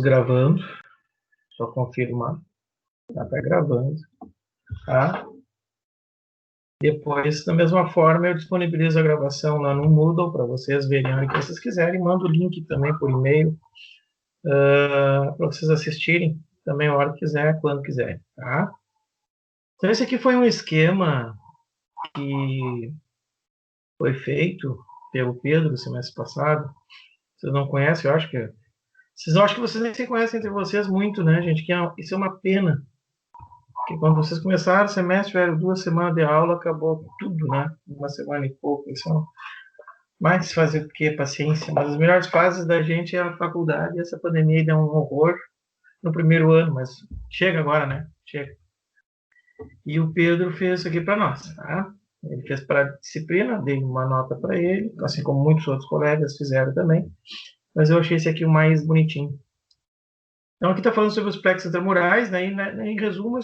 Gravando, só confirmar. Já está gravando, tá? Depois, da mesma forma, eu disponibilizo a gravação lá no Moodle para vocês verem a hora que vocês quiserem. Mando o link também por e-mail para vocês assistirem também a hora que quiser, quando quiser, tá? Então, esse aqui foi um esquema que foi feito pelo Pedro no semestre passado. Vocês não conhecem, eu acho que... Vocês acham que vocês nem se conhecem entre vocês muito, né, gente? Isso é uma pena. Porque quando vocês começaram o semestre, tiveram 2 semanas de aula, acabou tudo, né? 1 semana e pouco. Isso é mais fazer o que? Paciência. Mas as melhores fases da gente é a faculdade. E essa pandemia deu um horror no primeiro ano, mas chega agora, né? Chega. E o Pedro fez isso aqui para nós, tá? Ele fez para a disciplina, dei uma nota para ele, assim como muitos outros colegas fizeram também. Mas eu achei esse aqui o mais bonitinho. Então, aqui está falando sobre os plexos intramurais, né? Em resumo,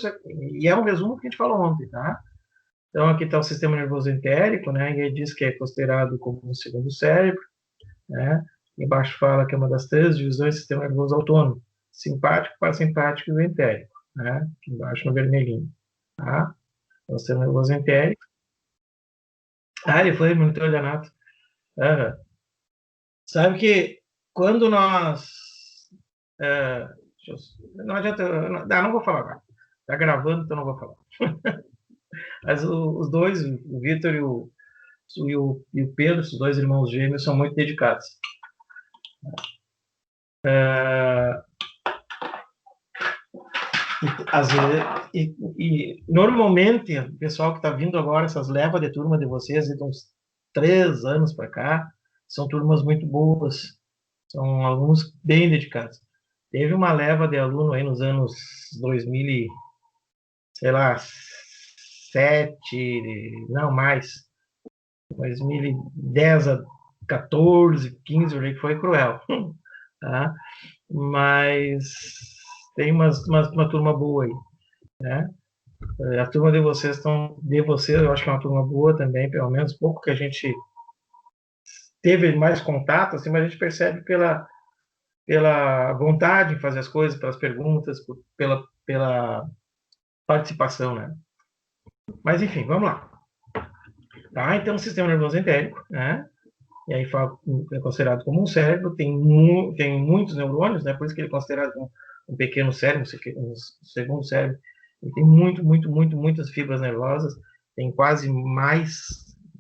e é um resumo que a gente falou ontem, tá? Então, aqui está o sistema nervoso entérico, né? E ele diz que é considerado como um segundo cérebro, né? Embaixo fala que é uma das 3 divisões do sistema nervoso autônomo: simpático, parasimpático e o entérico, né? Aqui embaixo no vermelhinho, tá? Então, o sistema nervoso entérico. Ah, ele foi monitor de anato. Sabe que quando nós... não adianta... Não vou falar agora. Está gravando, então não vou falar. Mas os dois, o Vitor e o Pedro, os dois irmãos gêmeos, são muito dedicados. Às vezes, normalmente, o pessoal que está vindo agora, essas levas de turma de vocês, de uns 3 anos para cá, são turmas muito boas, são alunos bem dedicados. Teve uma leva de aluno aí nos anos 2000, sei lá, 7, não mais, 2010 a 14, 15, que foi cruel, tá? Mas tem uma turma boa aí, né? A turma de vocês eu acho que é uma turma boa também, pelo menos pouco que a gente teve mais contato, assim, mas a gente percebe pela vontade de fazer as coisas, pelas perguntas, pela participação, né? Mas enfim, vamos lá. Tá? Então, o sistema nervoso entérico, né? E aí é considerado como um cérebro, tem muitos neurônios, né? Por isso que ele é considerado um pequeno cérebro, um segundo cérebro. Ele tem muitas fibras nervosas, tem quase mais,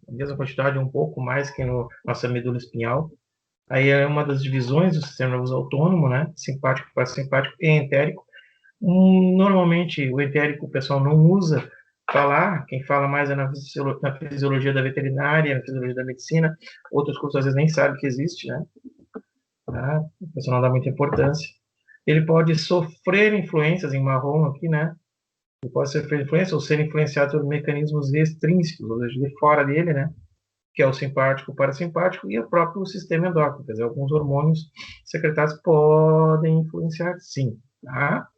a mesma quantidade, um pouco mais que no nossa medula espinhal. Aí é uma das divisões do sistema nervoso autônomo, né? Simpático, parasimpático e entérico. Normalmente, o entérico o pessoal não usa falar, quem fala mais é na fisiologia da veterinária, na fisiologia da medicina, outros cursos às vezes nem sabem que existe, né? Tá? O pessoal não dá muita importância. Ele pode sofrer influências, em marrom aqui, né? Ele pode sofrer influência ou ser influenciado por mecanismos extrínsecos, ou seja, de fora dele, né? Que é o simpático, o parasimpático e o próprio sistema endócrino. Quer dizer, alguns hormônios secretados podem influenciar, sim, tá?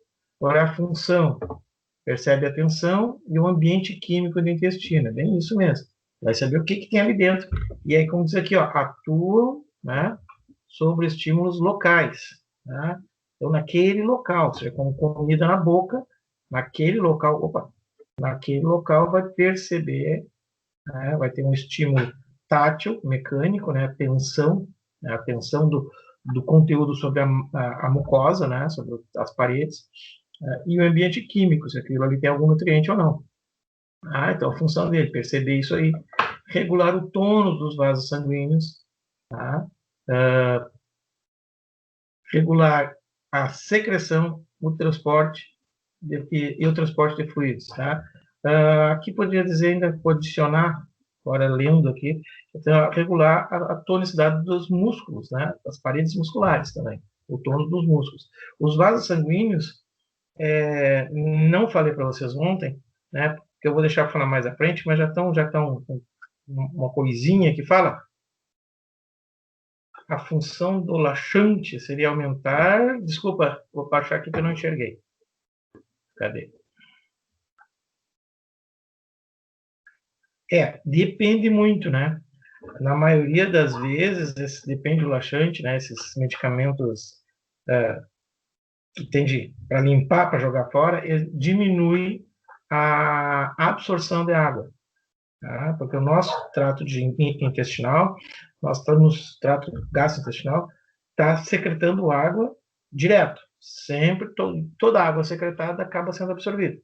Agora, a função: percebe a tensão e o ambiente químico do intestino. É bem isso mesmo. Vai saber o que tem ali dentro. E aí, como diz aqui, ó, atuam, né, sobre estímulos locais. Né? Então, naquele local, ou seja, como comida na boca, naquele local vai perceber, né, vai ter um estímulo tátil, mecânico, né, a tensão do conteúdo sobre a mucosa, né, sobre as paredes, e o ambiente químico, se aquilo ali tem algum nutriente ou não. Então a função dele, perceber isso aí, regular o tônus dos vasos sanguíneos, tá? Regular a secreção, o transporte e o transporte de fluidos, tá? Aqui poderia dizer, ainda pode adicionar, agora lendo aqui, então, regular a tonicidade dos músculos, né? Das paredes musculares também, o tônus dos músculos. Os vasos sanguíneos, não falei para vocês ontem, né? Que eu vou deixar para falar mais à frente, mas já estão uma coisinha que fala. A função do laxante seria aumentar. Desculpa, vou baixar aqui que eu não enxerguei. Cadê? Depende muito, né? Na maioria das vezes, depende do laxante, né? Esses medicamentos que tem para limpar, para jogar fora, ele diminui a absorção de água, tá? Porque o nosso trato intestinal, nós estamos trato gastrointestinal, está secretando água direto. Sempre, toda a água secretada acaba sendo absorvida.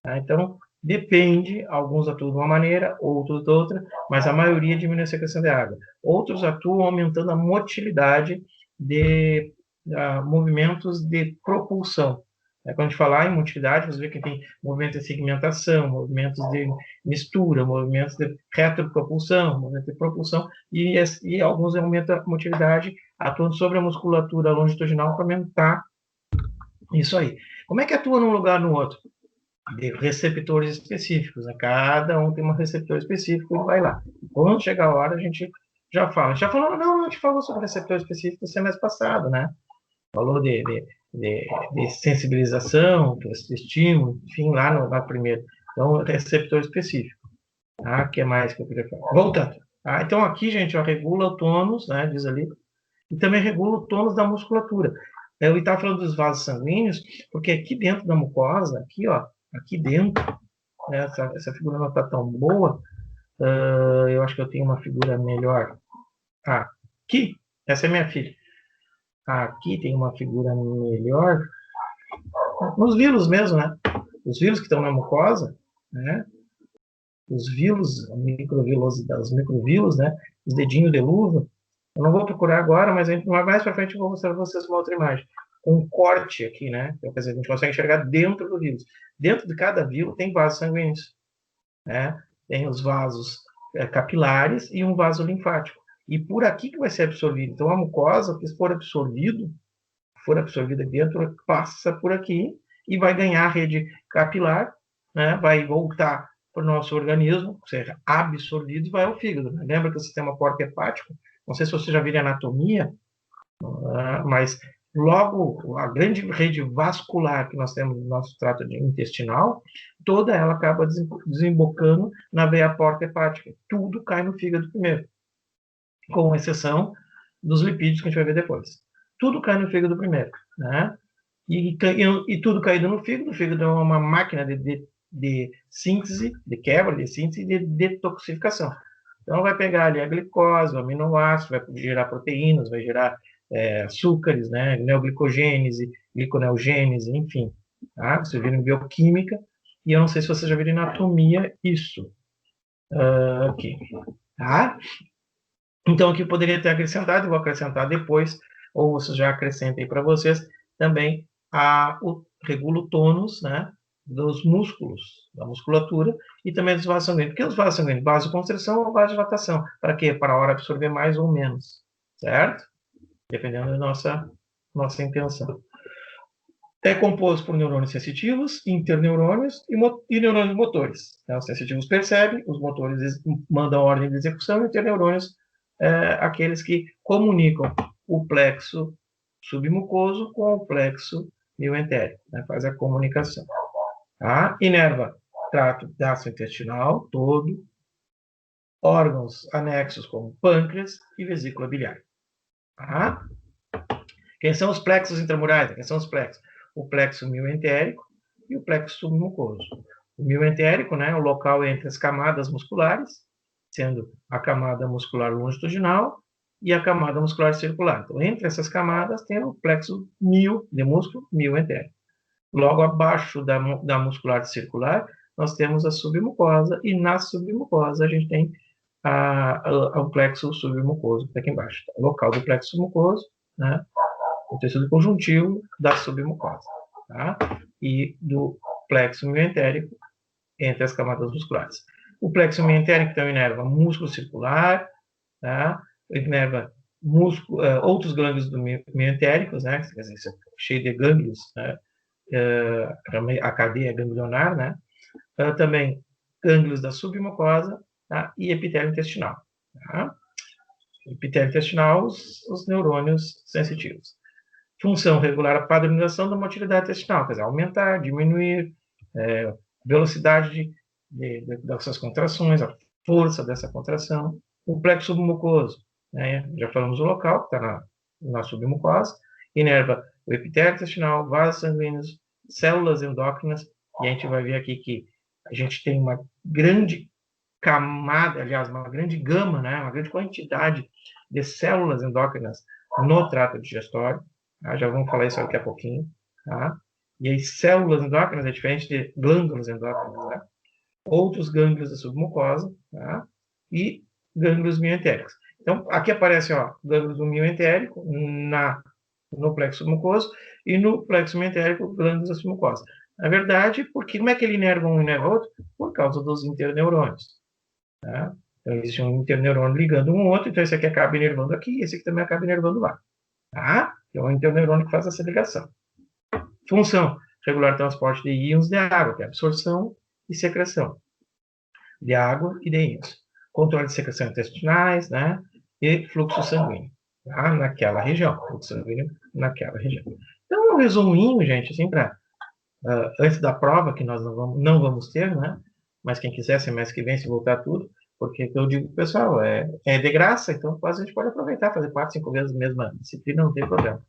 Tá? Então, depende, alguns atuam de uma maneira, outros de outra, mas a maioria diminui a secreção de água. Outros atuam aumentando a motilidade de movimentos de propulsão. Quando a gente falar em motilidade, você vê que tem movimentos de segmentação, movimentos de mistura, movimentos de retropropulsão, movimentos de propulsão, e alguns aumentam a motilidade, atuando sobre a musculatura longitudinal para aumentar isso aí. Como é que atua num lugar no outro? De receptores específicos, né? Cada um tem um receptor específico e vai lá. Quando chega a hora, a gente já fala. A gente já falou, não, a gente falou sobre receptor específico no semestre passado, né? Falou de sensibilização, de estímulo, enfim, lá no primeiro. Então, receptor específico. O que mais que eu queria falar? Voltando. Então, aqui, gente, ó, regula o tônus, né? Diz ali, e também regula o tônus da musculatura. Eu estava falando dos vasos sanguíneos, porque aqui dentro da mucosa, aqui, ó, aqui dentro, né, essa figura não está tão boa, eu acho que eu tenho uma figura melhor. Aqui, essa é minha filha. Aqui tem uma figura melhor, nos vilos mesmo, né? Os vilos que estão na mucosa, né? Os vilos, os microvilos, né? Os dedinhos de luva. Eu não vou procurar agora, mas mais para frente eu vou mostrar para vocês uma outra imagem. Um corte aqui, né? Quer dizer, a gente consegue enxergar dentro do vírus. Dentro de cada vírus tem vasos sanguíneos, né? Tem os vasos capilares e um vaso linfático. E por aqui que vai ser absorvido. Então, a mucosa, que for absorvida dentro, passa por aqui e vai ganhar a rede capilar, né? Vai voltar para o nosso organismo, ser absorvido e vai ao fígado. Né? Lembra que o sistema porco-hepático, não sei se você já viu a anatomia, mas logo a grande rede vascular que nós temos no nosso trato intestinal, toda ela acaba desembocando na veia porco-hepática. Tudo cai no fígado primeiro, com exceção dos lipídios que a gente vai ver depois. Tudo cai no fígado primeiro, né? E tudo caído no fígado. O fígado é uma máquina de síntese, de quebra, de síntese e de detoxificação. Então, vai pegar ali a glicose, o aminoácido, vai gerar proteínas, vai gerar açúcares, né? Neoglicogênese, gliconeogênese, enfim. Tá? Você vê em bioquímica, e eu não sei se você já viu em anatomia isso. Aqui. Tá? Então, aqui eu poderia ter acrescentado, vou acrescentar depois, ou você já acrescentem para vocês, também o regula o tônus, né, dos músculos, da musculatura, e também dos vasos sanguíneos. Por que os vasos sanguíneos? Vasoconstrição ou vasodilatação? Para quê? Para a hora absorver mais ou menos, certo? Dependendo da nossa intenção. É composto por neurônios sensitivos, interneurônios e neurônios motores. Então, os sensitivos percebem, os motores mandam a ordem de execução, e interneurônios, aqueles que comunicam o plexo submucoso com o plexo mioentérico, né? Faz a comunicação. Tá? Inerva trato gastrointestinal todo, órgãos anexos como pâncreas e vesícula biliar. Tá? Quem são os plexos intramurais? Quem são os plexos? O plexo mioentérico e o plexo submucoso. O mioentérico, né, é o local entre as camadas musculares, sendo a camada muscular longitudinal e a camada muscular circular. Então, entre essas camadas tem o plexo de músculo mioentérico. Logo abaixo da muscular circular, nós temos a submucosa, e na submucosa a gente tem o plexo submucoso, que está aqui embaixo. O local do plexo submucoso, né, o tecido conjuntivo da submucosa, tá? E do plexo mioentérico entre as camadas musculares. O plexo mioentérico, então, inerva músculo circular, tá? Inerva outros gânglios do mioentéricos, né? Quer dizer, cheio de gânglios, né? A cadeia ganglionar, né? Também gânglios da submucosa, tá? E epitélio intestinal, tá? Epitélio intestinal, os neurônios sensitivos. Função regular a padronização da motilidade intestinal, quer dizer, aumentar, diminuir, velocidade dessas contrações, a força dessa contração. O plexo submucoso, né? Já falamos o local, que está na submucosa, inerva o epitélio intestinal, vasos sanguíneos, células endócrinas, e a gente vai ver aqui que a gente tem uma grande camada, aliás, uma grande gama, né, uma grande quantidade de células endócrinas no trato digestório, tá? Já vamos falar isso daqui a pouquinho, tá? E as células endócrinas é diferente de glândulas endócrinas, né? Outros gânglios da submucosa, tá? E gânglios mioentéricos. Então, aqui aparece, ó, gânglios do mioentérico no plexo submucoso e no plexo mioentérico, glândulos da submucosa. Na verdade, porque como é que ele inerva um e inerva outro? Por causa dos interneurônios. Tá? Então, existe um interneurônio ligando um ao outro, então esse aqui acaba inervando aqui, esse aqui também acaba inervando lá. Tá? Então, é o interneurônio que faz essa ligação. Função: regular transporte de íons de água, que é absorção e secreção de água e de íons. Controle de secreção intestinais, né? E fluxo sanguíneo, tá? Naquela região. Fluxo sanguíneo naquela região. Então, um resuminho, gente, assim, para antes da prova, que nós não vamos ter, né? Mas quem quiser, semestre que vem, se voltar tudo, porque eu digo, pessoal, é de graça, então quase a gente pode aproveitar, fazer 4, 5 vezes a mesma disciplina, não tem problema.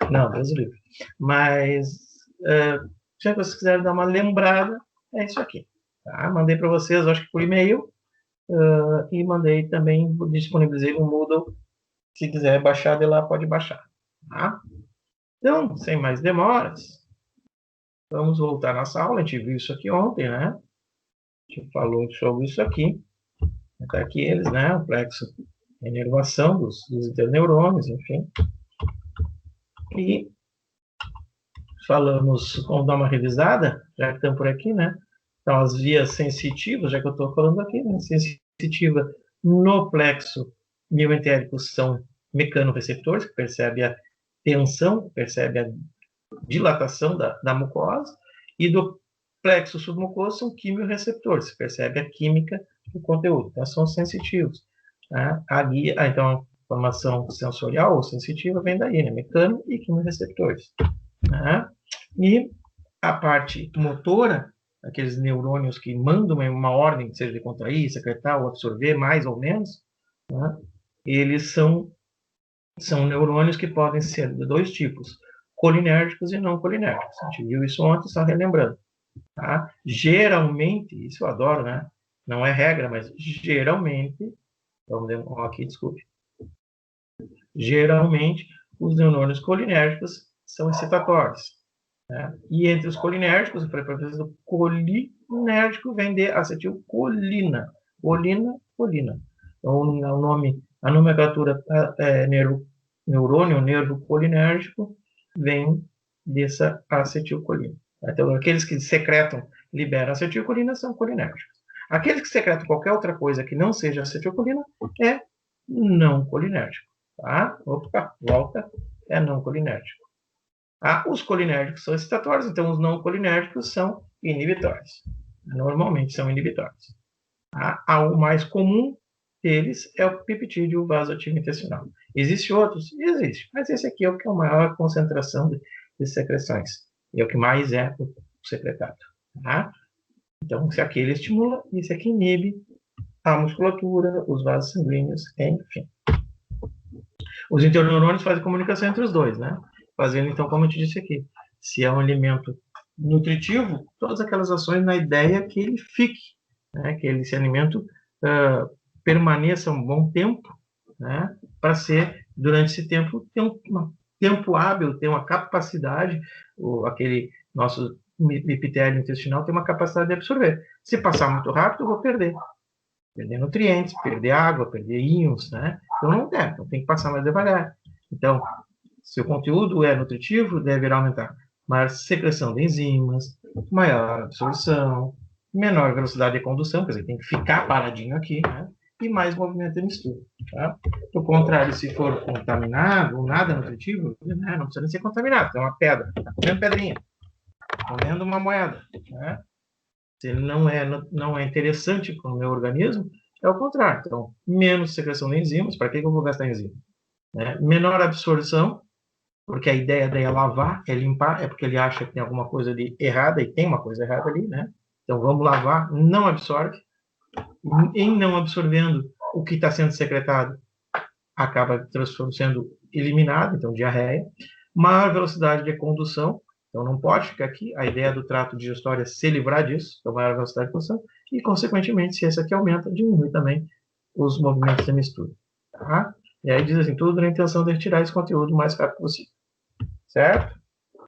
Não, Deus o livre. Mas, se vocês quiserem dar uma lembrada, é isso aqui. Tá? Mandei para vocês, acho que por e-mail, e mandei também, disponibilizei o Moodle. Se quiser baixar de lá, pode baixar. Tá? Então, sem mais demoras, vamos voltar à nossa aula. A gente viu isso aqui ontem, né? A gente falou sobre isso aqui. Está aqui eles, né? O plexo, a inervação dos interneurônios, enfim. E falamos, vamos dar uma revisada, já que estamos por aqui, né? Então, as vias sensitivas, já que eu estou falando aqui, né? Sensitiva no plexo mioentérico são mecanorreceptores, que percebe a tensão, percebe a dilatação da mucosa, e do plexo submucoso são quimiorreceptores, percebe a química do conteúdo, então são sensitivos. Tá? Então, a informação sensorial ou sensitiva vem daí, né? Mecano e quimiorreceptores. Tá? E a parte motora, aqueles neurônios que mandam uma ordem, seja de contrair, secretar ou absorver, mais ou menos, tá? Eles são neurônios que podem ser de dois tipos, colinérgicos e não colinérgicos. A gente viu isso ontem, só relembrando. Tá? Geralmente, isso eu adoro, né? Não é regra, mas geralmente, vamos aqui, desculpe. Geralmente, os neurônios colinérgicos são excitatórios. Né? E entre os colinérgicos, a frequência do colinérgico vem de acetilcolina. Colina. Então, o nome, a nomenclatura neurônio, nervo colinérgico, vem dessa acetilcolina. Então, aqueles que secretam, liberam acetilcolina, são colinérgicos. Aqueles que secretam qualquer outra coisa que não seja acetilcolina, é não colinérgico. Tá? Opa, volta, é não colinérgico. Os colinérgicos são excitatórios, então os não colinérgicos são inibitórios. Normalmente são inibitórios. O mais comum deles é o peptídeo vasoativo intestinal. Existem outros? Existe, mas esse aqui é o que é a maior concentração de secreções. E é o que mais é o secretado. Tá? Então, esse aqui ele estimula, esse aqui inibe a musculatura, os vasos sanguíneos, enfim. Os interneurônios fazem comunicação entre os dois, né? Fazendo, então, como eu te disse aqui, se é um alimento nutritivo, todas aquelas ações na ideia que ele fique, né? Que esse alimento permaneça um bom tempo, né? Para ser, durante esse tempo, ter um tempo hábil, ter uma capacidade, aquele nosso epitélio intestinal tem uma capacidade de absorver. Se passar muito rápido, eu vou perder nutrientes, perder água, perder íons, né? Então não deve, então tem que passar mais devagar. Então, se o conteúdo é nutritivo, deverá aumentar maior secreção de enzimas, maior absorção, menor velocidade de condução, quer dizer, tem que ficar paradinho aqui, né? E mais movimento de mistura, tá? Do contrário, se for contaminado ou nada nutritivo, né? Não precisa nem ser contaminado, tem uma pedra, tá comendo pedrinha, comendo uma moeda, né? Se ele não é interessante para o meu organismo, é o contrário. Então, menos secreção de enzimas, para que eu vou gastar enzima? Menor absorção, porque a ideia daí é lavar, é limpar, é porque ele acha que tem alguma coisa ali errada, e tem uma coisa errada ali, né? Então, vamos lavar, não absorve. Em não absorvendo, o que está sendo secretado acaba sendo eliminado, então, diarreia. maior velocidade de condução, então não pode ficar aqui, a ideia do trato digestório é se livrar disso, então maior velocidade de condução, e consequentemente, se esse aqui aumenta, diminui também os movimentos de mistura. Tá? E aí diz assim, tudo na intenção de retirar esse conteúdo o mais rápido possível. Certo?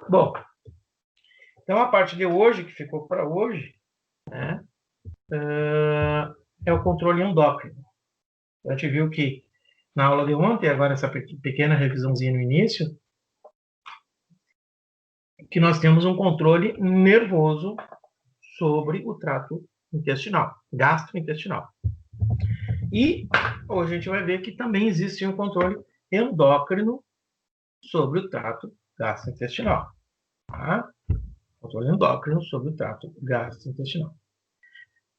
Bom, então a parte de hoje, que ficou para hoje, né, é o controle endócrino. A gente viu que na aula de ontem, agora essa pequena revisãozinha no início, que nós temos um controle nervoso sobre o trato intestinal, gastrointestinal. E hoje a gente vai ver que também existe um controle endócrino sobre o trato gastrointestinal. Tá? Controle endócrino sobre o trato gastrointestinal.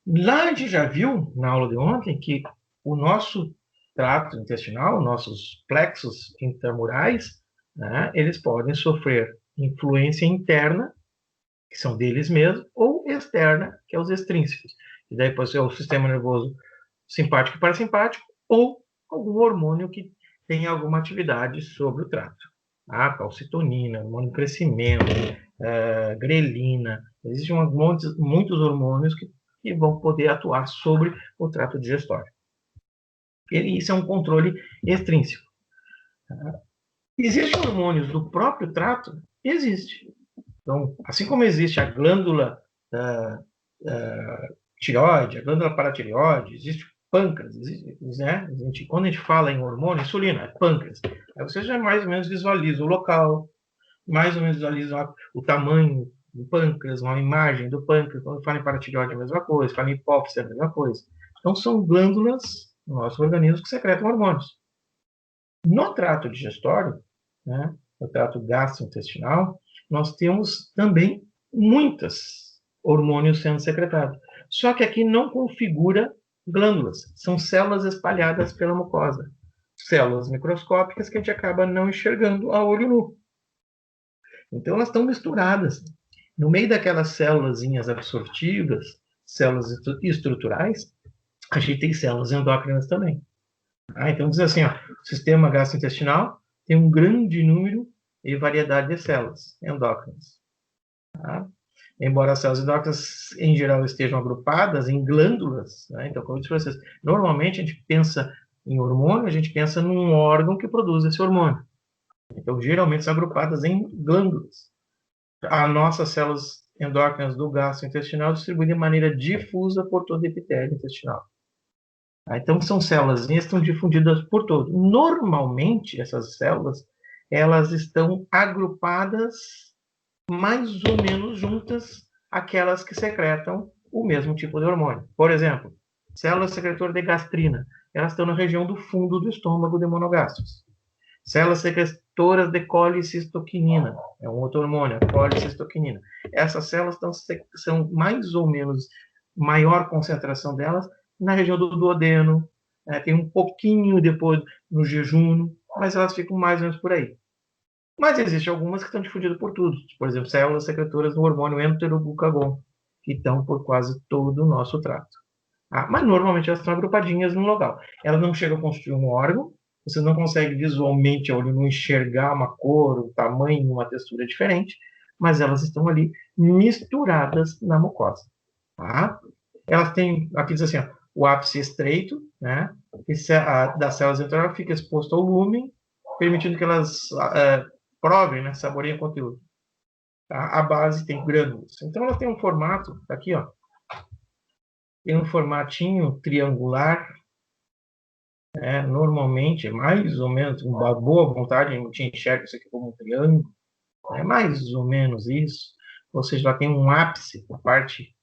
Lá a gente já viu, na aula de ontem, que o nosso trato intestinal, nossos plexos intramurais, né, eles podem sofrer influência interna, que são deles mesmos, ou externa, que é os extrínsecos. E daí pode ser o sistema nervoso simpático e parasimpático, ou algum hormônio que tem alguma atividade sobre o trato. Calcitonina, hormônio de crescimento, grelina. Existem muitos hormônios que vão poder atuar sobre o trato digestório. Isso é um controle extrínseco. Existem hormônios do próprio trato? Existe. Então, assim como existe a glândula tireoide, a glândula paratireoide, existe o pâncreas, né? Quando a gente fala em hormônio, insulina, é pâncreas. Aí você já mais ou menos visualiza o local, mais ou menos visualiza o tamanho do pâncreas, uma imagem do pâncreas. Quando fala em paratireoide é a mesma coisa, fala em hipófise é a mesma coisa. Então, são glândulas no nosso organismo que secretam hormônios. No trato digestório, né, no trato gastrointestinal, nós temos também muitos hormônios sendo secretados. Só que aqui não configura glândulas, são células espalhadas pela mucosa. Células microscópicas que a gente acaba não enxergando a olho nu. Então, elas estão misturadas. No meio daquelas células absortivas, células estruturais, a gente tem células endócrinas também. Então, diz assim, o sistema gastrointestinal tem um grande número e variedade de células endócrinas. Tá? Embora as células endócrinas, em geral, estejam agrupadas em glândulas, né? Então, como eu disse para vocês, normalmente a gente pensa em hormônio, a gente pensa num órgão que produz esse hormônio. Então, geralmente são agrupadas em glândulas. As nossas células endócrinas do gastrointestinal distribuídas de maneira difusa por todo o epitélio intestinal. Então, são células que estão difundidas por todo. Normalmente, essas células, elas estão agrupadas mais ou menos juntas aquelas que secretam o mesmo tipo de hormônio. Por exemplo, células secretoras de gastrina, elas estão na região do fundo do estômago de monogastros. Células secretoras de colicistoquinina, é um outro hormônio, a colicistoquinina. Essas células são mais ou menos, maior concentração delas na região do duodeno, tem um pouquinho depois no jejum, mas elas ficam mais ou menos por aí. Mas existem algumas que estão difundidas por tudo. Por exemplo, células secretoras do hormônio enteroglucagon, que estão por quase todo o nosso trato. Mas normalmente elas estão agrupadinhas no local. Elas não chegam a constituir um órgão, você não consegue visualmente a olho nu enxergar uma cor, um tamanho, uma textura diferente, mas elas estão ali misturadas na mucosa. Tá? Elas têm, aqui diz assim, o ápice estreito, né? Das células endócrinas fica exposto ao lúmen, permitindo que elas provem, né, saboreiem o conteúdo. Tá? A base tem grânulos. Então, ela tem um formato, tá aqui, tem um formatinho triangular, normalmente, mais ou menos, com uma boa vontade, a gente enxerga isso aqui como um triângulo, é mais ou menos isso. Ou seja, ela tem um ápice, a parte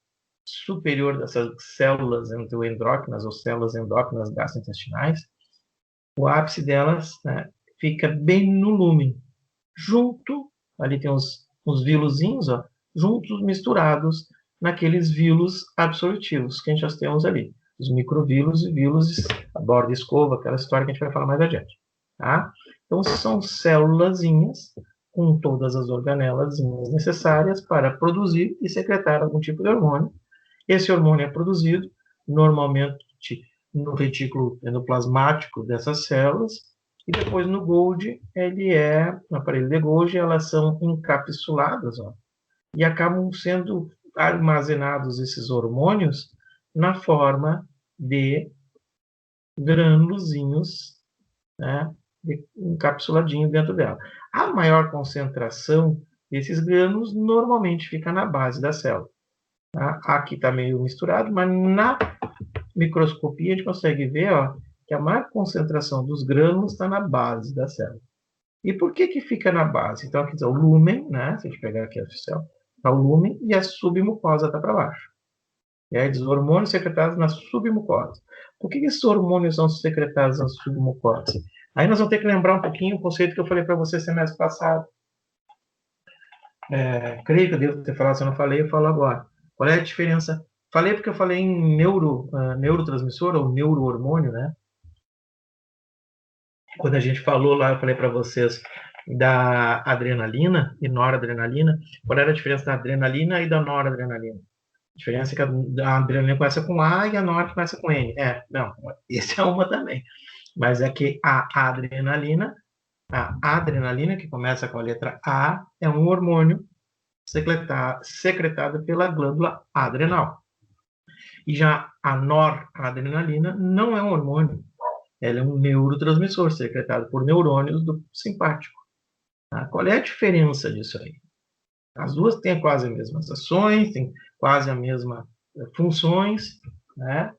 superior dessas células endócrinas ou células endócrinas gastrointestinais, o ápice delas, né, fica bem no lúmen, junto, ali tem uns vilozinhos, juntos, misturados naqueles vilos absortivos que a gente já temos ali, os microvilos e vilos, a borda escova, aquela história que a gente vai falar mais adiante. Tá? Então, são célulazinhas com todas as organelas necessárias para produzir e secretar algum tipo de hormônio. Esse hormônio é produzido normalmente no retículo endoplasmático dessas células E depois no Golgi, no aparelho de Golgi, elas são encapsuladas, ó, e acabam sendo armazenados esses hormônios na forma de granulozinhos, né, encapsuladinho dentro dela. A maior concentração desses grânulos normalmente fica na base da célula. Tá? Aqui está meio misturado, mas na microscopia a gente consegue ver, ó, que a maior concentração dos grânulos está na base da célula. E por que que fica na base? Então, aqui está o lúmen, né? Se a gente pegar aqui a oficial, está o lúmen e a submucosa está para baixo. E aí diz hormônios secretados na submucosa. Por que esses hormônios são secretados na submucosa? Aí nós vamos ter que lembrar um pouquinho o conceito que eu falei para você semestre passado. Creio que eu devo ter falado, se eu não falei, eu falo agora. Qual é a diferença? Falei porque eu falei em neurotransmissor ou neurohormônio, né? Quando a gente falou lá, eu falei para vocês da adrenalina e noradrenalina. Qual era a diferença da adrenalina e da noradrenalina? A diferença é que a adrenalina começa com A e a nor começa com N. Não, essa é uma também. Mas é que a adrenalina, que começa com a letra A, é um hormônio secretado pela glândula adrenal. E já a noradrenalina não é um hormônio, ela é um neurotransmissor secretado por neurônios do simpático. Tá? Qual é a diferença disso aí? As duas têm quase as mesmas ações, têm quase as mesmas funções, né?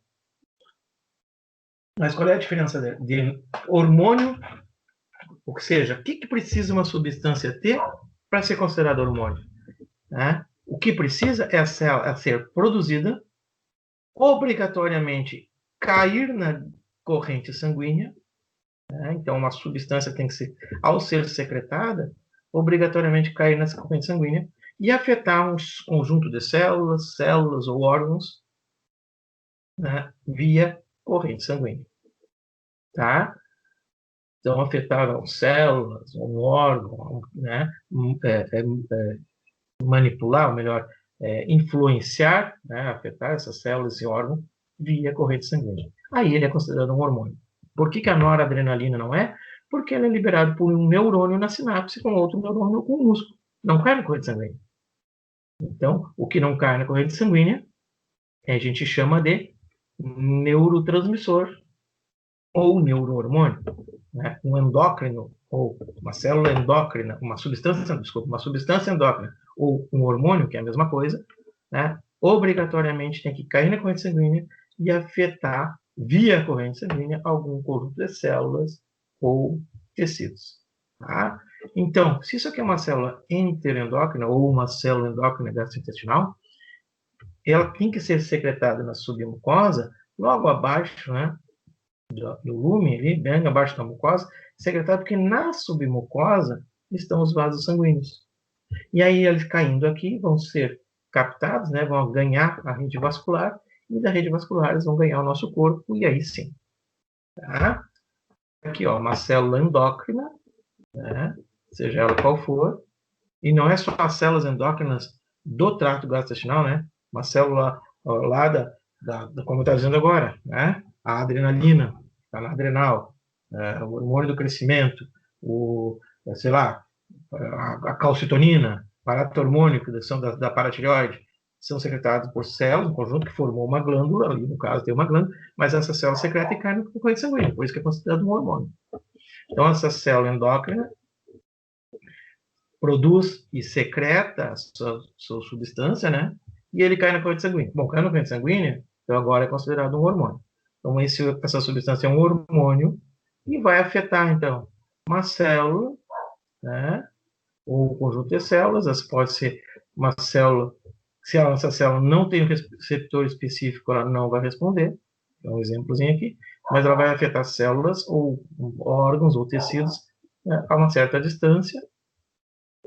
Mas qual é a diferença de hormônio? Ou seja, o que precisa uma substância ter para ser considerada hormônio? Né? O que precisa é a célula ser produzida, obrigatoriamente cair na corrente sanguínea, né? Então uma substância tem que ser, ao ser secretada, obrigatoriamente cair nessa corrente sanguínea e afetar um conjunto de células ou órgãos, né, via corrente sanguínea. Tá? Então, afetar células, um órgão, né, manipular, ou melhor, influenciar, né, afetar essas células e órgãos via corrente sanguínea. Aí ele é considerado um hormônio. Por que a noradrenalina não é? Porque ela é liberada por um neurônio na sinapse com outro neurônio com músculo. Não cai na corrente sanguínea. Então, o que não cai na corrente sanguínea, a gente chama de neurotransmissor ou neurohormônio. Né? Um endócrino ou uma célula endócrina, uma substância endócrina ou um hormônio, que é a mesma coisa, né? Obrigatoriamente tem que cair na corrente sanguínea e afetar via corrente sanguínea algum conjunto de células ou tecidos. Tá? Então, se isso aqui é uma célula enteroendócrina ou uma célula endócrina gastrointestinal, ela tem que ser secretada na submucosa, logo abaixo, né, do lúmen, ali, bem abaixo da mucosa, secretado porque na submucosa estão os vasos sanguíneos. E aí, eles caindo aqui, vão ser captados, né, vão ganhar a rede vascular, e da rede vascular eles vão ganhar o nosso corpo, e aí sim. Tá? Aqui, ó, uma célula endócrina, né, seja ela qual for, e não é só as células endócrinas do trato gastrointestinal, né? Uma célula lá como eu estava dizendo agora, né? A adrenalina, está na adrenal, o hormônio do crescimento, sei lá, a calcitonina, paratormônio, que são da paratireoide, são secretados por células, um conjunto que formou uma glândula, ali no caso tem uma glândula, mas essa célula secreta e cai na corrente sanguínea, por isso que é considerado um hormônio. Então, essa célula endócrina produz e secreta a sua substância, né? E ele cai na corrente sanguínea. Bom, cai na corrente sanguínea, então agora é considerado um hormônio. Então, essa substância é um hormônio e vai afetar, então, uma célula, né? Ou um conjunto de células, essa pode ser uma célula, se essa célula não tem um receptor específico, ela não vai responder, é um exemplozinho aqui, mas ela vai afetar células ou órgãos ou tecidos, né, a uma certa distância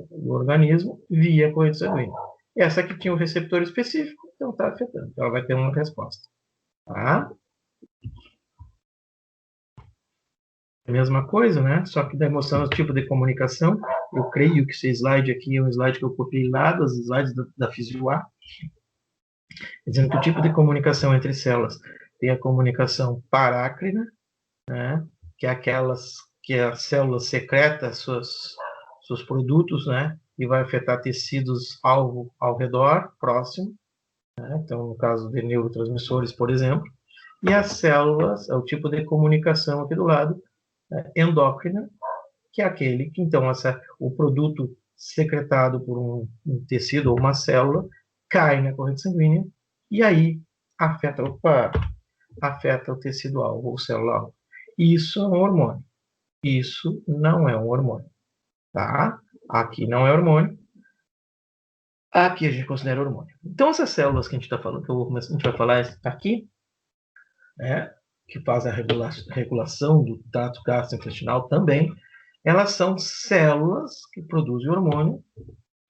do organismo via corrente sanguínea. Essa aqui tinha um receptor específico, então está afetando. Ela vai ter uma resposta. Tá? A mesma coisa, né? Só que demonstrando o tipo de comunicação. Eu creio que esse slide aqui é um slide que eu copiei lá dos slides da Físio A, dizendo que o tipo de comunicação entre células tem a comunicação parácrina, né? Que é aquelas que a célula secreta seus produtos, né? E vai afetar tecidos alvo ao redor, próximo, né? Então, no caso de neurotransmissores, por exemplo. E as células, é o tipo de comunicação aqui do lado, endócrina, que é aquele que, então, o produto secretado por um tecido ou uma célula cai na corrente sanguínea e aí afeta o tecido-alvo ou célula-alvo. Isso é um hormônio. Isso não é um hormônio, tá? Aqui não é hormônio. Aqui a gente considera hormônio. Então, essas células que a gente está falando, a gente vai falar aqui, né, que faz a regulação do trato gastrointestinal também, elas são células que produzem hormônio.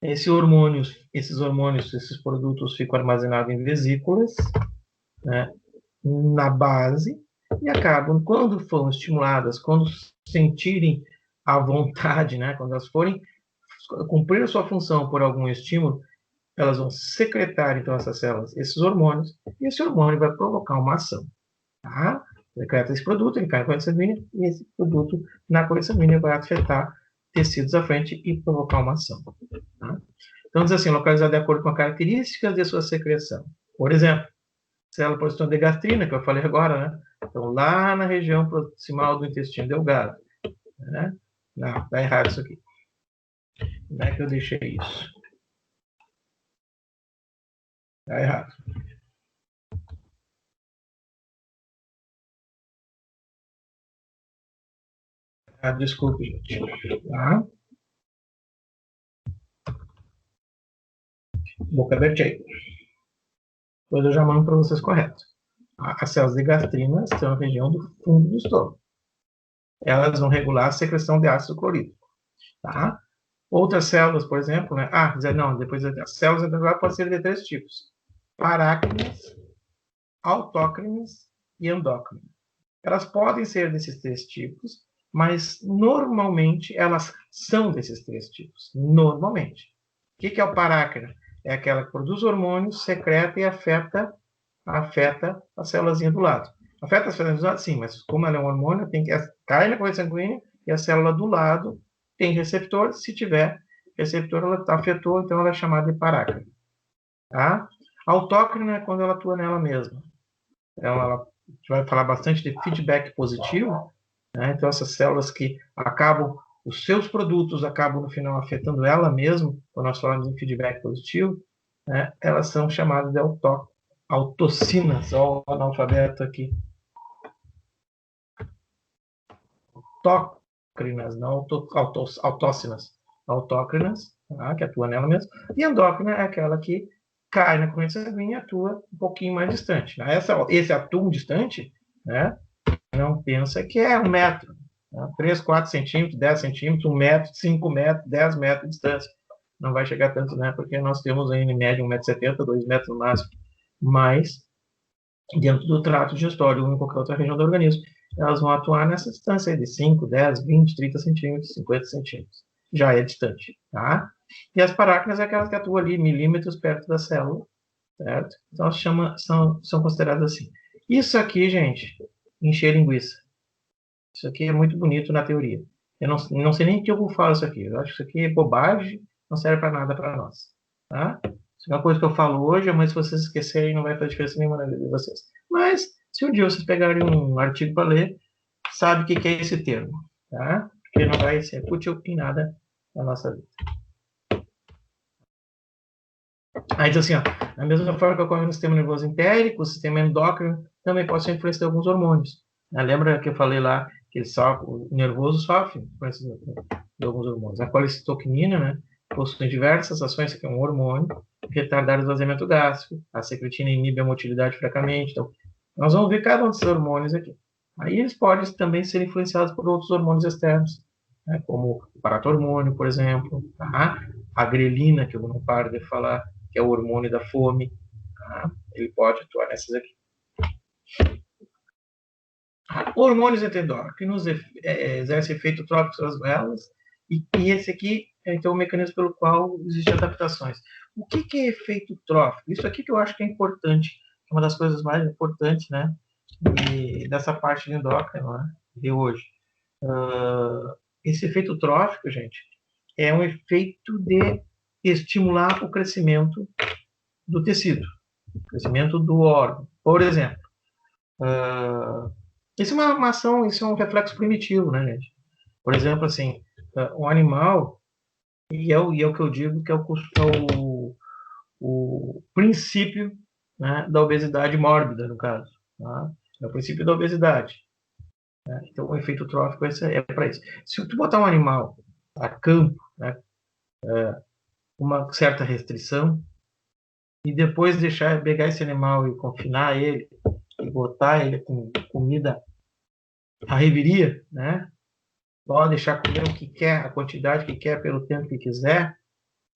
Esses hormônios, esses produtos ficam armazenados em vesículas, né, na base, e acabam, quando foram estimuladas, quando sentirem a vontade, né, quando elas forem cumprir a sua função por algum estímulo, elas vão secretar, então, essas células, esses hormônios, e esse hormônio vai provocar uma ação. Tá? Secreta esse produto, ele cai na corrente sanguínea, e esse produto na corrente sanguínea vai afetar tecidos à frente e provocar uma ação. Tá? Então, diz assim, localizado de acordo com as características de sua secreção. Por exemplo, célula posição de gastrina, que eu falei agora, né? Então, lá na região proximal do intestino delgado. Né? Não, tá errado isso aqui. Como é que eu deixei isso? Tá errado. Ah, desculpe, gente. Tá? Boca aberta aí. Depois eu já mando para vocês correto. As células de gastrina estão na região do fundo do estômago. Elas vão regular a secreção de ácido clorídrico. Tá? Outras células, por exemplo, né? Não, depois as células endocrinais podem ser de três tipos: parácrinas, autócrinas e endócrinas. Elas podem ser desses três tipos, mas normalmente elas são desses três tipos. Normalmente. O que é o parácrina? É aquela que produz hormônios, secreta e afeta a célulazinha do lado. Afeta as células do lado, sim, mas como ela é um hormônio, cai na corrente sanguínea e a célula do lado tem receptor. Se tiver receptor, ela afetou, então ela é chamada de parácrina. Tá? A autócrina é quando ela atua nela mesma. Então, ela vai falar bastante de feedback positivo, né? Então, essas células que acabam, os seus produtos acabam no final afetando ela mesma, quando nós falamos em feedback positivo, né? Elas são chamadas de autocinas, olha o analfabeto aqui. Autócrinas, não autócinas. Autócrinas, tá? Que atua nela mesma. E endócrina é aquela que cai na corrente sanguínea e atua um pouquinho mais distante. Esse atum distante, né? Não pensa que é 1 metro, né? 3, 4 centímetros, 10 centímetros, 1 metro, 5 metros, 10 metros de distância. Não vai chegar tanto, né? Porque nós temos aí, em média, 1,70 m, 2 metros no máximo. Mas, dentro do trato digestório ou em qualquer outra região do organismo, elas vão atuar nessa distância de 5, 10, 20, 30 centímetros, 50 centímetros. Já é distante, tá? E as parácrinas é aquelas que atuam ali milímetros perto da célula, certo? Então, são consideradas assim. Isso aqui, gente, encher linguiça. Isso aqui é muito bonito na teoria. Eu não sei nem que eu vou falar isso aqui. Eu acho que isso aqui é bobagem, não serve para nada para nós. Tá? Isso é uma coisa que eu falo hoje, mas se vocês esquecerem, não vai fazer diferença nenhuma na vida de vocês. Mas, se um dia vocês pegarem um artigo para ler, sabe o que é esse termo. Tá? Porque não vai ser útil em nada na nossa vida. Aí diz assim, ó, da mesma forma que ocorre no sistema nervoso entérico, o sistema endócrino também pode ser influência de alguns hormônios. Lembra que eu falei lá que o nervoso sofre de alguns hormônios. A colecitoquinina, né, possui diversas ações, que é um hormônio, retardar o esvaziamento gástrico, a secretina inibe a motilidade fracamente. Então, nós vamos ver cada um desses hormônios aqui. Aí eles podem também ser influenciados por outros hormônios externos, né, como o paratormônio, por exemplo, tá? A grelina, que eu não paro de falar, que é o hormônio da fome, tá? Ele pode atuar nessas aqui. Hormônios endócrinos exercem efeito trófico sobre as glândulas, e esse aqui é então o mecanismo pelo qual existem adaptações. O que é efeito trófico? Isso aqui que eu acho que é importante, é uma das coisas mais importantes, né, dessa parte de endócrino, né, de hoje. Esse efeito trófico, gente, é um efeito de estimular o crescimento do tecido, o crescimento do órgão. Por exemplo, isso é uma ação, isso é um reflexo primitivo, né, gente? Por exemplo, assim, um animal, e é o que eu digo que é o princípio, né, da obesidade mórbida, no caso. Tá? É o princípio da obesidade. Né? Então, o efeito trófico é para isso. Se tu botar um animal a campo, né, uma certa restrição, e depois pegar esse animal e confinar ele, e botar ele com comida à reveria, né? Pode deixar comer o que quer, a quantidade que quer, pelo tempo que quiser,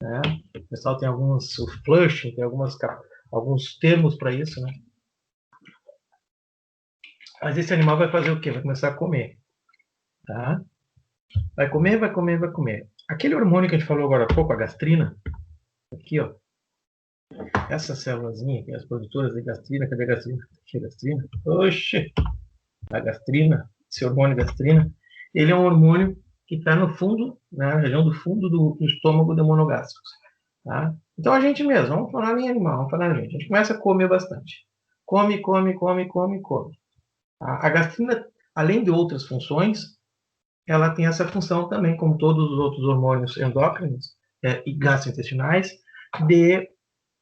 né? O pessoal tem o flushing, tem alguns termos para isso, né? Mas esse animal vai fazer o quê? Vai começar a comer, tá? Vai comer, vai comer, vai comer. Aquele hormônio que a gente falou agora há pouco, a gastrina, aqui, ó, essas célulazinhas aqui, as produtoras de gastrina, cadê a gastrina? Aqui a gastrina. Oxe, a gastrina, esse hormônio gastrina, ele é um hormônio que está no fundo, na região do fundo do estômago de monogástricos. Tá? Então a gente mesmo, vamos falar em animal, vamos falar a gente começa a comer bastante. Come, come, come, come, come. A gastrina, além de outras funções, ela tem essa função também, como todos os outros hormônios endócrinos e gastrointestinais, de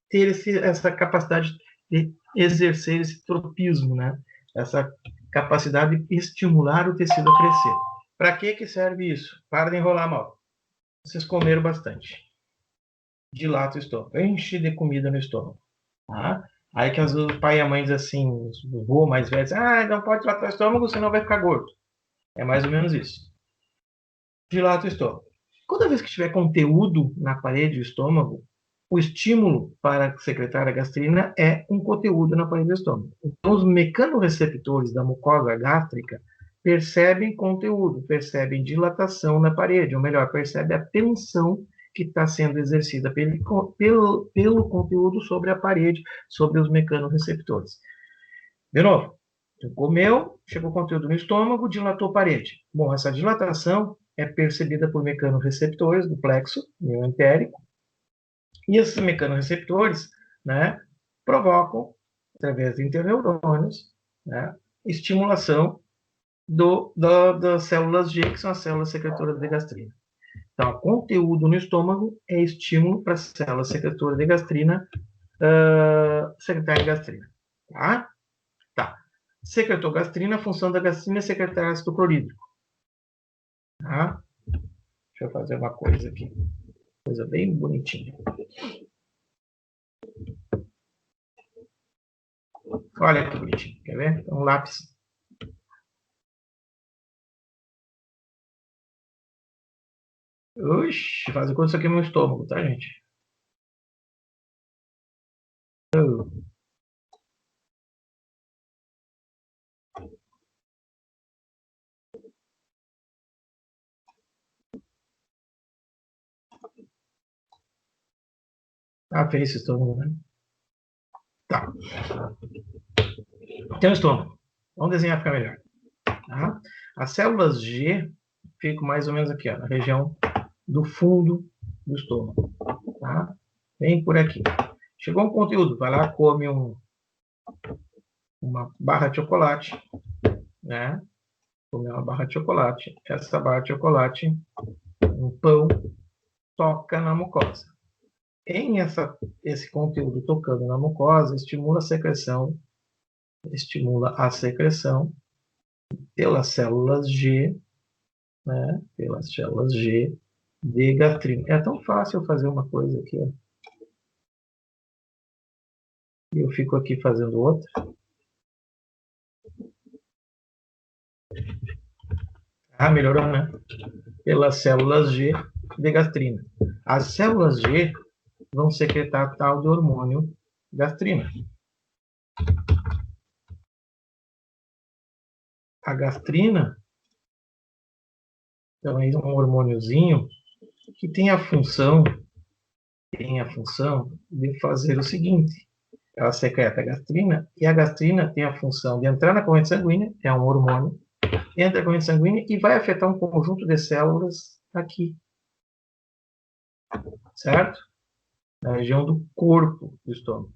ter essa capacidade de exercer esse tropismo, né? Essa capacidade de estimular o tecido a crescer. Para que serve isso? Para de enrolar mal. Vocês comeram bastante. Dilata o estômago. Enche de comida no estômago. Tá? Aí que o pai e a mãe dizem assim, os vô mais velhos, não pode dilatar o estômago, senão vai ficar gordo. É mais ou menos isso. Dilata o estômago. Toda vez que tiver conteúdo na parede do estômago, o estímulo para secretar a gastrina é um conteúdo na parede do estômago. Então, os mecanorreceptores da mucosa gástrica percebem conteúdo, percebem dilatação na parede, ou melhor, percebem a tensão que está sendo exercida pelo conteúdo sobre a parede, sobre os mecanorreceptores. De novo, tu comeu, chegou conteúdo no estômago, dilatou a parede. Bom, essa dilatação é percebida por mecanorreceptores do plexo neuroentérico, e esses mecanorreceptores, né, provocam, através de interneurônios, né, estimulação das células G, que são as células secretoras de gastrina. Então, conteúdo no estômago é estímulo para as células secretoras de gastrina secretarem gastrina. Tá? Tá. Secretou gastrina, a função da gastrina é secretar ácido clorídrico. Tá? Deixa eu fazer uma coisa aqui. Coisa bem bonitinha. Olha que bonitinho. Quer ver? Um lápis. Oxi, fazer coisa isso aqui no meu estômago, tá, gente? Ah, fez esse estômago, né? Tá. Tem o estômago. Vamos desenhar para ficar melhor. Tá? As células G ficam mais ou menos aqui, ó, na região do fundo do estômago. Tá? Vem por aqui. Chegou um conteúdo, vai lá, come uma barra de chocolate, né? Come uma barra de chocolate. Essa barra de chocolate, um pão, toca na mucosa. Esse conteúdo tocando na mucosa, estimula a secreção pelas células G, né? Pelas células G de gastrina. É tão fácil fazer uma coisa aqui, ó. E eu fico aqui fazendo outra. Ah, melhorou, né? Pelas células G de gastrina. As células G vão secretar tal de hormônio gastrina. A gastrina também é um hormôniozinho que tem a função de fazer o seguinte: ela secreta a gastrina, e a gastrina tem a função de entrar na corrente sanguínea, é um hormônio, entra a corrente sanguínea e vai afetar um conjunto de células aqui, certo? Na região do corpo do estômago.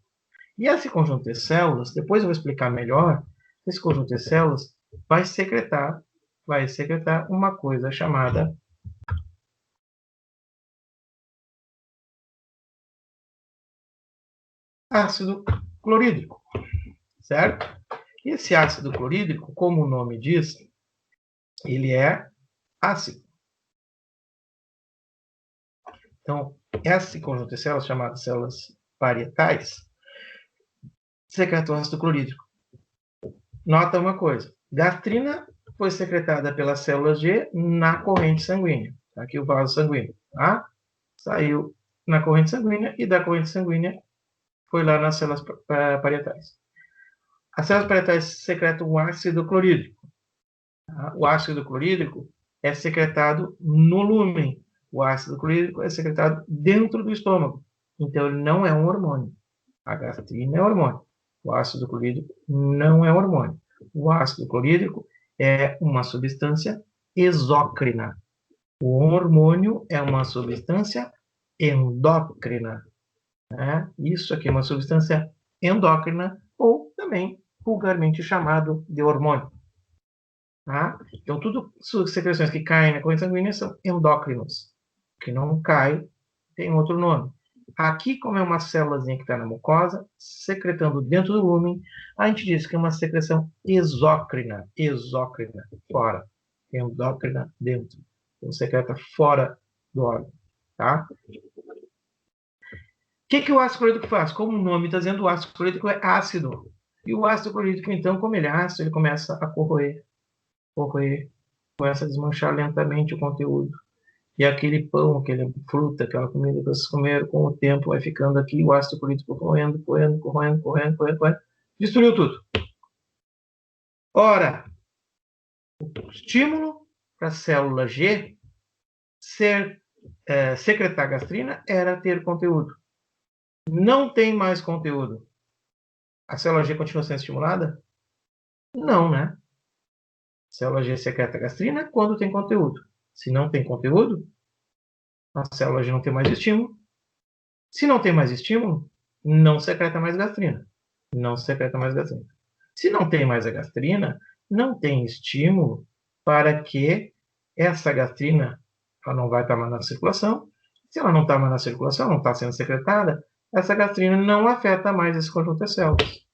E esse conjunto de células, depois eu vou explicar melhor, esse conjunto de células vai secretar uma coisa chamada ácido clorídrico, certo? E esse ácido clorídrico, como o nome diz, ele é ácido. Então, esse conjunto de células, chamadas células parietais, secretam ácido clorídrico. Nota uma coisa, gastrina foi secretada pelas células G na corrente sanguínea. Aqui o vaso sanguíneo, tá? Saiu na corrente sanguínea e da corrente sanguínea foi lá nas células parietais. As células parietais secretam o ácido clorídrico. Tá? O ácido clorídrico é secretado no lúmen. O ácido clorídrico é secretado dentro do estômago. Então, ele não é um hormônio. A gastrina é hormônio. O ácido clorídrico não é hormônio. O ácido clorídrico é uma substância exócrina. O hormônio é uma substância endócrina. Né? Isso aqui é uma substância endócrina, ou também vulgarmente chamado de hormônio. Tá? Então, tudo secreções que caem na corrente sanguínea são endócrinos. O que não cai tem outro nome. Aqui, como é uma célulazinha que está na mucosa, secretando dentro do lúmen, a gente diz que é uma secreção exócrina, fora. Endócrina, dentro. Então, secreta fora do órgão. Tá? O que o ácido clorídrico faz? Como o nome está dizendo, o ácido clorídrico é ácido. E o ácido clorídrico, então, como ele é ácido, ele começa a corroer, começa a desmanchar lentamente o conteúdo. E aquele pão, aquela fruta, aquela comida que vocês comeram, com o tempo vai ficando aqui, o ácido clorídrico corroendo, destruiu tudo. Ora, o estímulo para a célula G secretar gastrina era ter conteúdo. Não tem mais conteúdo. A célula G continua sendo estimulada? Não, né? A célula G secreta gastrina quando tem conteúdo. Se não tem conteúdo, a célula G não tem mais estímulo. Se não tem mais estímulo, não secreta mais gastrina. Não secreta mais gastrina. Se não tem mais a gastrina, não tem estímulo para que essa gastrina ela não vai estar mais na circulação. Se ela não está mais na circulação, não está sendo secretada, essa gastrina não afeta mais esse conjunto de células.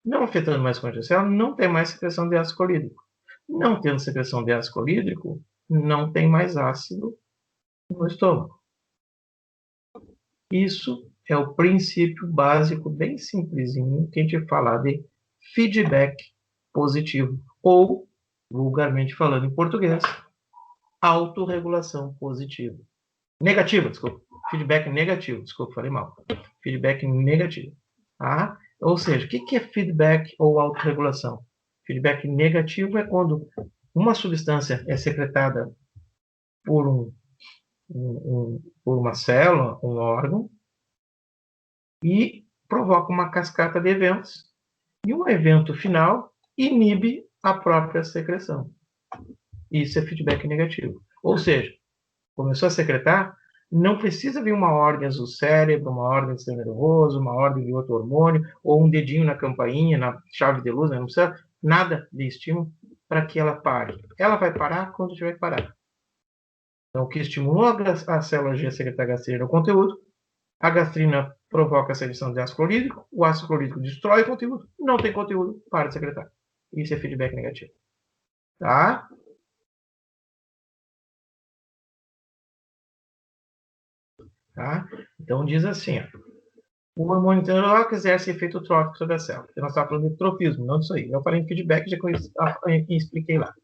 Não afetando mais o conjunto de células, não tem mais secreção de ácido clorídrico. Não tendo secreção de ácido clorídrico, não tem mais ácido no estômago. Isso é o princípio básico, bem simplesinho, que a gente fala de feedback positivo, ou, vulgarmente falando em português, autorregulação positiva. Negativa, desculpa. Feedback negativo, desculpa, falei mal. Feedback negativo. Tá? Ou seja, o que é feedback ou autorregulação? Feedback negativo é quando uma substância é secretada por por uma célula, um órgão, e provoca uma cascata de eventos, e um evento final inibe a própria secreção. Isso é feedback negativo. Ou seja, começou a secretar, não precisa vir uma ordem do cérebro, uma ordem do sistema nervoso, uma ordem de outro hormônio, ou um dedinho na campainha, na chave de luz, né? Não precisa nada de estímulo para que ela pare. Ela vai parar quando tiver que parar. Então, o que estimulou a célula G a secretar gastrina é o conteúdo, a gastrina provoca a secreção de ácido clorídrico, o ácido clorídrico destrói o conteúdo, não tem conteúdo, para de secretar. Isso é feedback negativo. Tá? Tá? Então, diz assim, ó, o hormônio interleuco exerce efeito trófico sobre a célula. Nós estávamos falando de trofismo, não disso aí. Eu falei em feedback, já expliquei lá.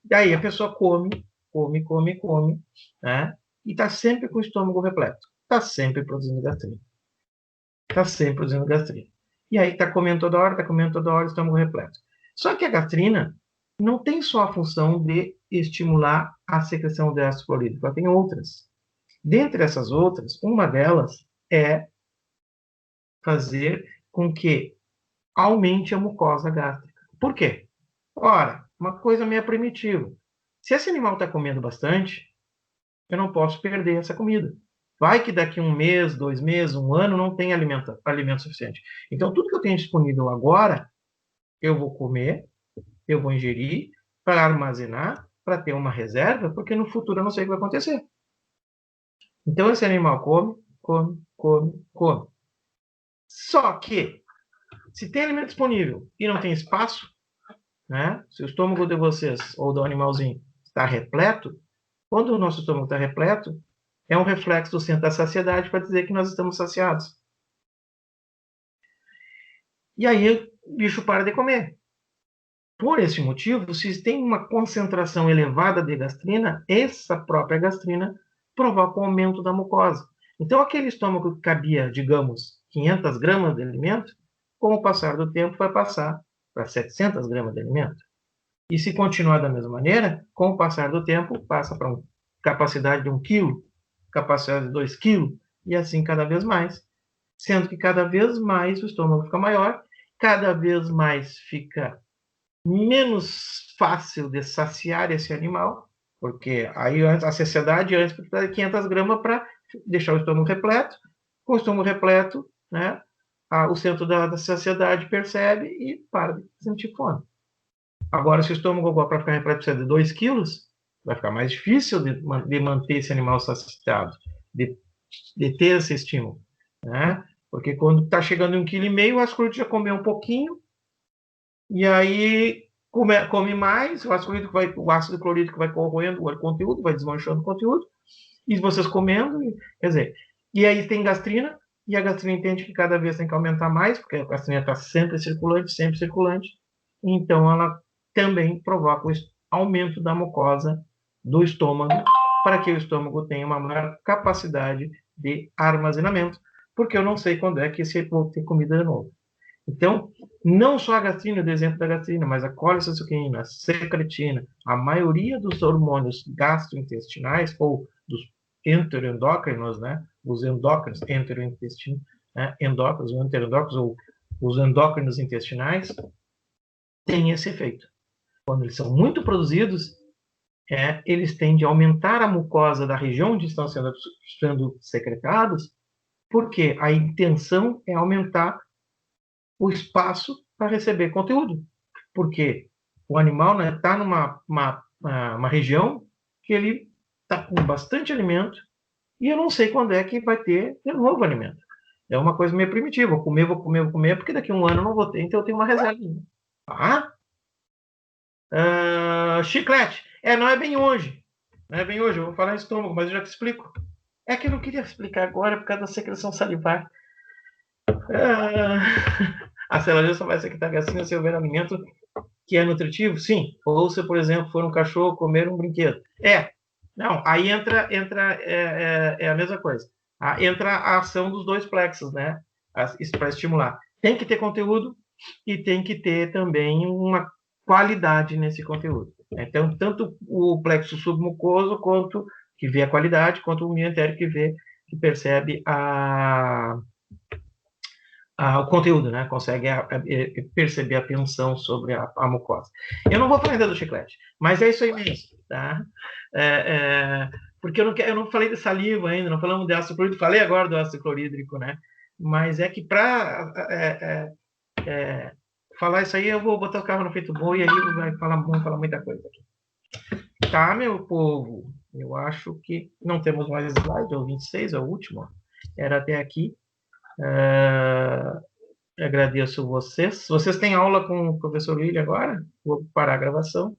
Daí a pessoa come, né? E está sempre com o estômago repleto. Está sempre produzindo gastrina. Está sempre produzindo gastrina. E aí está comendo toda hora, estômago repleto. Só que a gastrina não tem só a função de estimular a secreção de ácido clorídrico, ela tem outras. Dentre essas outras, uma delas é fazer com que aumente a mucosa gástrica. Por quê? Ora, uma coisa meio primitiva. Se esse animal está comendo bastante, eu não posso perder essa comida. Vai que daqui 1 mês, 2 meses, 1 ano, não tem alimento suficiente. Então, tudo que eu tenho disponível agora, eu vou comer, eu vou ingerir, para armazenar, para ter uma reserva, porque no futuro eu não sei o que vai acontecer. Então, esse animal come, come, come, come. Só que, se tem alimento disponível e não tem espaço, né? Se o estômago de vocês, ou do animalzinho, está repleto, quando o nosso estômago está repleto, é um reflexo do centro da saciedade para dizer que nós estamos saciados. E aí o bicho para de comer. Por esse motivo, se tem uma concentração elevada de gastrina, essa própria gastrina provoca um aumento da mucosa. Então, aquele estômago que cabia, digamos, 500 gramas de alimento, com o passar do tempo vai passar para 700 gramas de alimento. E se continuar da mesma maneira, com o passar do tempo, passa para uma capacidade de 1 quilo, capacidade de 2 quilos, e assim cada vez mais. Sendo que cada vez mais o estômago fica maior, cada vez mais fica menos fácil de saciar esse animal, porque aí a saciedade antes precisa de 500 gramas para deixar o estômago repleto. Com o estômago repleto, né, o centro da saciedade percebe e para de sentir fome. Agora, se o estômago para ficar repleto precisa de 2 quilos, vai ficar mais difícil de manter esse animal saciado, de ter esse estímulo, né? Porque quando está chegando em 1,5 kg, o ascurito já comeu um pouquinho, e aí come mais, o ácido clorídrico vai corroendo o conteúdo, vai desmanchando o conteúdo, e vocês comendo, quer dizer, e aí tem gastrina, e a gastrina entende que cada vez tem que aumentar mais, porque a gastrina está sempre circulante, então ela também provoca o aumento da mucosa do estômago, para que o estômago tenha uma maior capacidade de armazenamento, porque eu não sei quando é que eu vou ter comida de novo. Então, não só a gastrina, do exemplo da gastrina, mas a colicitoquina, a secretina, a maioria dos hormônios gastrointestinais, ou dos enteroendócrinos, né? Os endócrinos, enterointestino, né? Endócrinos, enteroendócrinos, ou os endócrinos intestinais, têm esse efeito. Quando eles são muito produzidos, eles tendem a aumentar a mucosa da região onde estão sendo secretados, porque a intenção é aumentar o espaço para receber conteúdo. Porque o animal está numa região que ele está com bastante alimento e eu não sei quando é que vai ter de novo alimento. É uma coisa meio primitiva. Vou comer, porque daqui a 1 ano eu não vou ter, então eu tenho uma reserva. Tá? Chiclete. Não é bem hoje. Não é bem hoje, eu vou falar em estômago, mas eu já te explico. É que eu não queria explicar agora por causa da secreção salivar. A célula só vai secretar gastrina se houver alimento que é nutritivo? Sim. Ou se, por exemplo, for um cachorro comer um brinquedo. Não, aí entra a mesma coisa. Entra a ação dos dois plexos, né? Isso para estimular. Tem que ter conteúdo e tem que ter também uma qualidade nesse conteúdo. Então, tanto o plexo submucoso, quanto que vê a qualidade, quanto o mioentérico que percebe o conteúdo, né? Consegue perceber a tensão sobre a mucosa. Eu não vou falar ainda do chiclete, mas é isso aí mesmo, tá? Porque eu não falei de saliva ainda, não falamos de ácido clorídrico, falei agora do ácido clorídrico, né? Mas é que para falar isso aí, eu vou botar o carro no feito bom e aí vamos falar muita coisa aqui. Tá, meu povo? Eu acho que não temos mais slide, é o 26, é o último. Era até aqui. Agradeço vocês. Vocês têm aula com o professor William agora? Vou parar a gravação.